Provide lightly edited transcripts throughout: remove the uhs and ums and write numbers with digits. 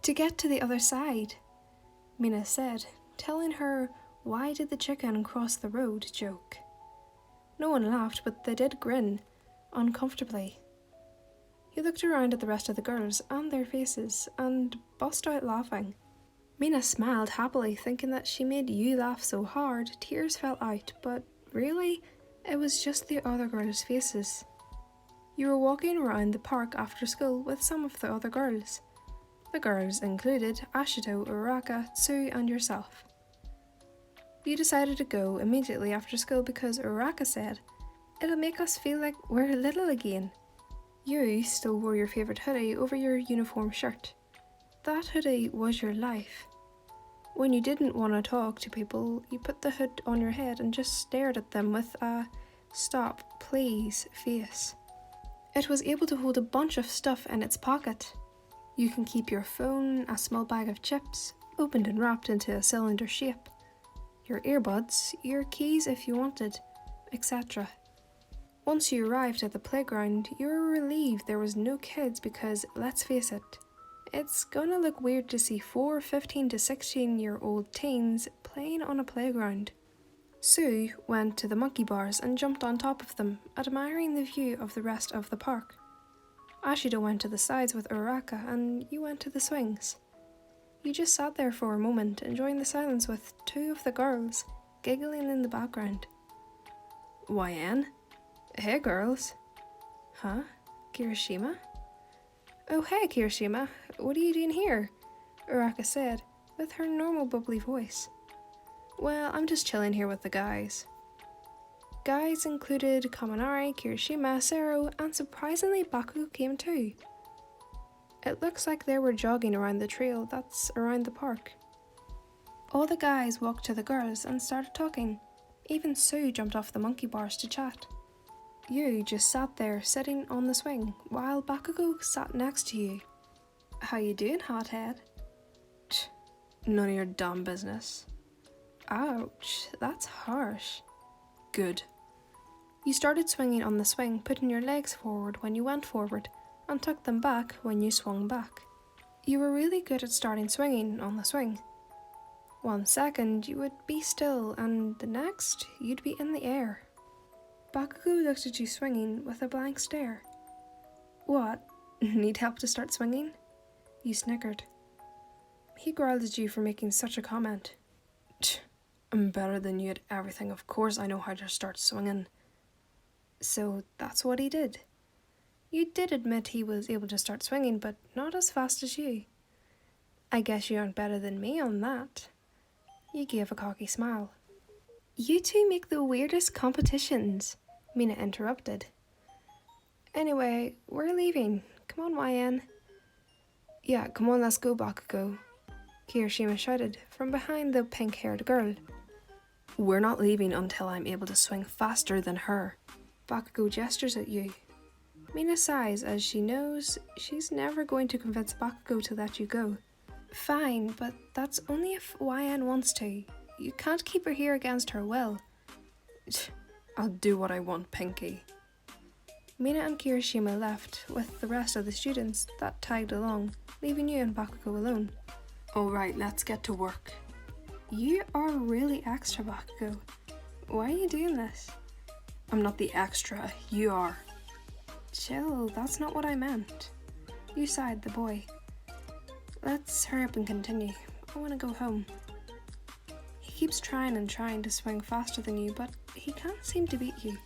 To get to the other side, Mina said, telling her "why did the chicken cross the road" joke. No one laughed, but they did grin, uncomfortably. He looked around at the rest of the girls and their faces and burst out laughing. Mina smiled happily, thinking that she made you laugh so hard tears fell out, but really, it was just the other girls' faces. You were walking around the park after school with some of the other girls. The girls included Ashito, Uraka, Tsu, and yourself. You decided to go immediately after school because Uraka said, "It'll make us feel like we're little again." You still wore your favourite hoodie over your uniform shirt. That hoodie was your life. When you didn't want to talk to people, you put the hood on your head and just stared at them with a "stop, please" face. It was able to hold a bunch of stuff in its pocket. You can keep your phone, a small bag of chips, opened and wrapped into a cylinder shape, your earbuds, your keys if you wanted, etc. Once you arrived at the playground, you were relieved there was no kids because, let's face it, it's gonna look weird to see 4 15 to 16-year-old teens playing on a playground. Sue went to the monkey bars and jumped on top of them, admiring the view of the rest of the park. Ashido went to the sides with Uraka and you went to the swings. You just sat there for a moment, enjoying the silence with 2 of the girls giggling in the background. YN? Hey girls. Huh? Kirishima? Oh hey Kirishima, what are you doing here? Uraka said, with her normal bubbly voice. Well, I'm just chilling here with the guys. Guys included Kaminari, Kirishima, Sero, and surprisingly Bakugou came too. It looks like they were jogging around the trail that's around the park. All the guys walked to the girls and started talking. Even Sue jumped off the monkey bars to chat. You just sat there sitting on the swing while Bakugou sat next to you. How you doing, hothead? None of your damn business. Ouch, that's harsh. Good. You started swinging on the swing, putting your legs forward when you went forward, and tucked them back when you swung back. You were really good at starting swinging on the swing. 1 second you would be still, and the next you'd be in the air. Bakugou looked at you swinging with a blank stare. What? Need help to start swinging? You snickered. He growled at you for making such a comment. I'm better than you at everything, of course I know how to start swinging. So that's what he did. You did admit he was able to start swinging, but not as fast as you. I guess you aren't better than me on that. You gave a cocky smile. You two make the weirdest competitions, Mina interrupted. Anyway, we're leaving. Come on, YN. Yeah, come on, let's go, Bakugou, Kirishima shouted from behind the pink-haired girl. We're not leaving until I'm able to swing faster than her. Bakugou gestures at you. Mina sighs as she knows she's never going to convince Bakugou to let you go. Fine, but that's only if YN wants to. You can't keep her here against her will. I'll do what I want, Pinky. Mina and Kirishima left with the rest of the students that tagged along, leaving you and Bakugou alone. Alright, let's get to work. You are really extra, Bakugou. Why are you doing this? I'm not the extra, you are. Chill, that's not what I meant. You sighed, the boy. Let's hurry up and continue. I want to go home. He keeps trying and trying to swing faster than you, but he can't seem to beat you.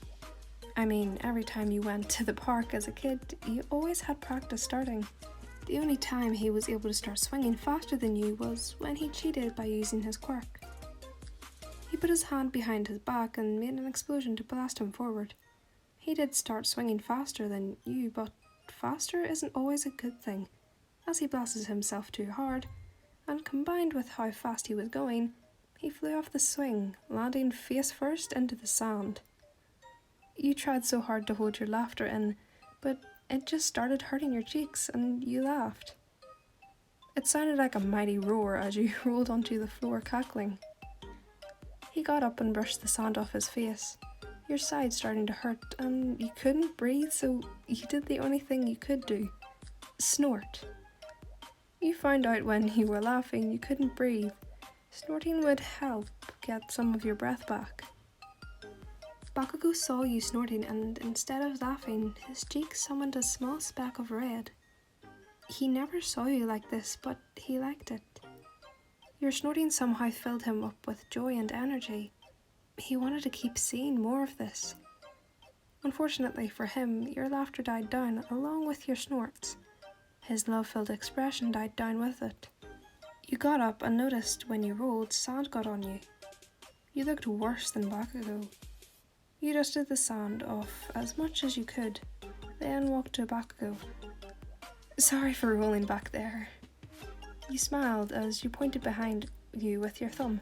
I mean, every time you went to the park as a kid, you always had practice starting. The only time he was able to start swinging faster than you was when he cheated by using his quirk. He put his hand behind his back and made an explosion to blast him forward. He did start swinging faster than you, but faster isn't always a good thing, as he blasted himself too hard, and combined with how fast he was going, he flew off the swing, landing face first into the sand. You tried so hard to hold your laughter in, but it just started hurting your cheeks and you laughed. It sounded like a mighty roar as you rolled onto the floor cackling. He got up and brushed the sand off his face. Your side starting to hurt and you couldn't breathe, so you did the only thing you could do. Snort. You found out when you were laughing you couldn't breathe. Snorting would help get some of your breath back. Bakugou saw you snorting, and instead of laughing, his cheek summoned a small speck of red. He never saw you like this, but he liked it. Your snorting somehow filled him up with joy and energy. He wanted to keep seeing more of this. Unfortunately for him, your laughter died down along with your snorts. His love-filled expression died down with it. You got up and noticed when you rolled, sand got on you. You looked worse than Bakugou. You dusted the sand off as much as you could, then walked to Bakugou. Sorry for rolling back there. You smiled as you pointed behind you with your thumb.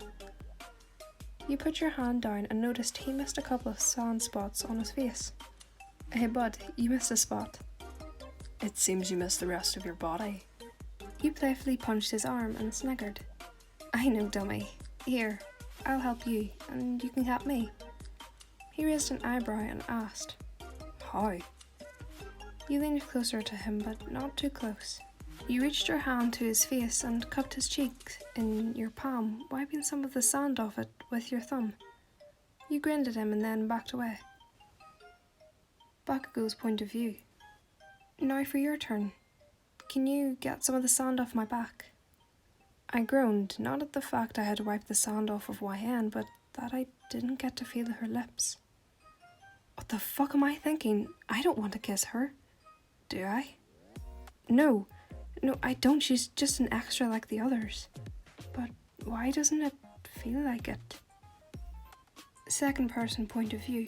You put your hand down and noticed he missed a couple of sand spots on his face. Hey bud, you missed a spot. It seems you missed the rest of your body. You playfully punched his arm and sniggered. I know, dummy. Here, I'll help you, and you can help me. He raised an eyebrow and asked, How? You leaned closer to him, but not too close. You reached your hand to his face and cupped his cheek in your palm, wiping some of the sand off it with your thumb. You grinned at him and then backed away. Bakugou's point of view. Now for your turn. Can you get some of the sand off my back? I groaned, not at the fact I had wiped the sand off of YN, but that I didn't get to feel her lips. What the fuck am I thinking? I don't want to kiss her. Do I? No, I don't. She's just an extra like the others. But why doesn't it feel like it? Second person point of view.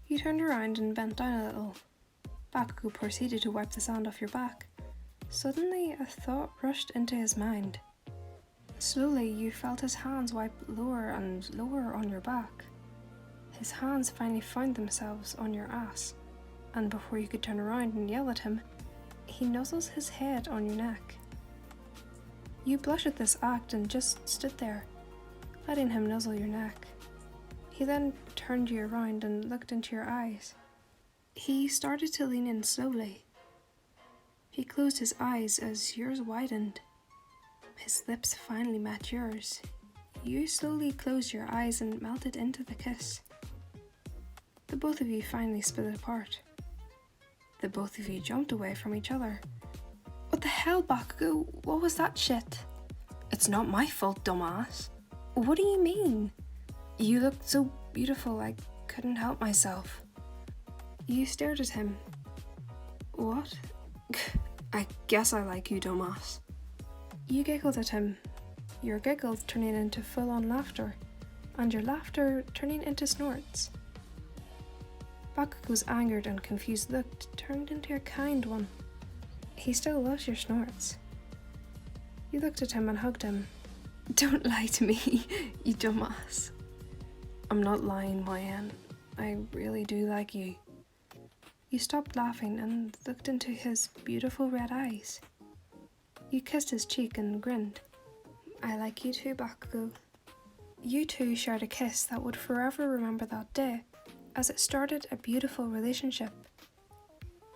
You turned around and bent down a little. Bakugou proceeded to wipe the sand off your back. Suddenly a thought rushed into his mind. Slowly you felt his hands wipe lower and lower on your back. His hands finally found themselves on your ass, and before you could turn around and yell at him, he nuzzles his head on your neck. You blushed at this act and just stood there, letting him nuzzle your neck. He then turned you around and looked into your eyes. He started to lean in slowly. He closed his eyes as yours widened. His lips finally met yours. You slowly closed your eyes and melted into the kiss. The both of you finally split apart. The both of you jumped away from each other. What the hell, Bakugou? What was that shit? It's not my fault, dumbass. What do you mean? You looked so beautiful I couldn't help myself. You stared at him. What? I guess I like you, dumbass. You giggled at him, your giggles turning into full-on laughter, and your laughter turning into snorts. Bakugou's angered and confused look turned into a kind one. He still loves your snorts. You looked at him and hugged him. Don't lie to me, you dumbass. I'm not lying, YN. I really do like you. You stopped laughing and looked into his beautiful red eyes. You kissed his cheek and grinned. I like you too, Bakugou. You two shared a kiss that would forever remember that day, as it started a beautiful relationship.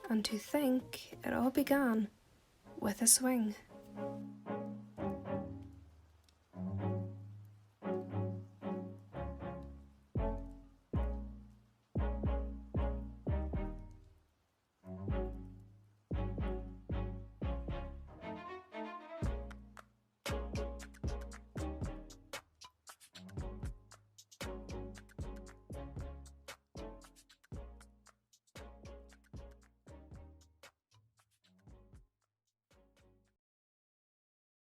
And to think it all began with a swing.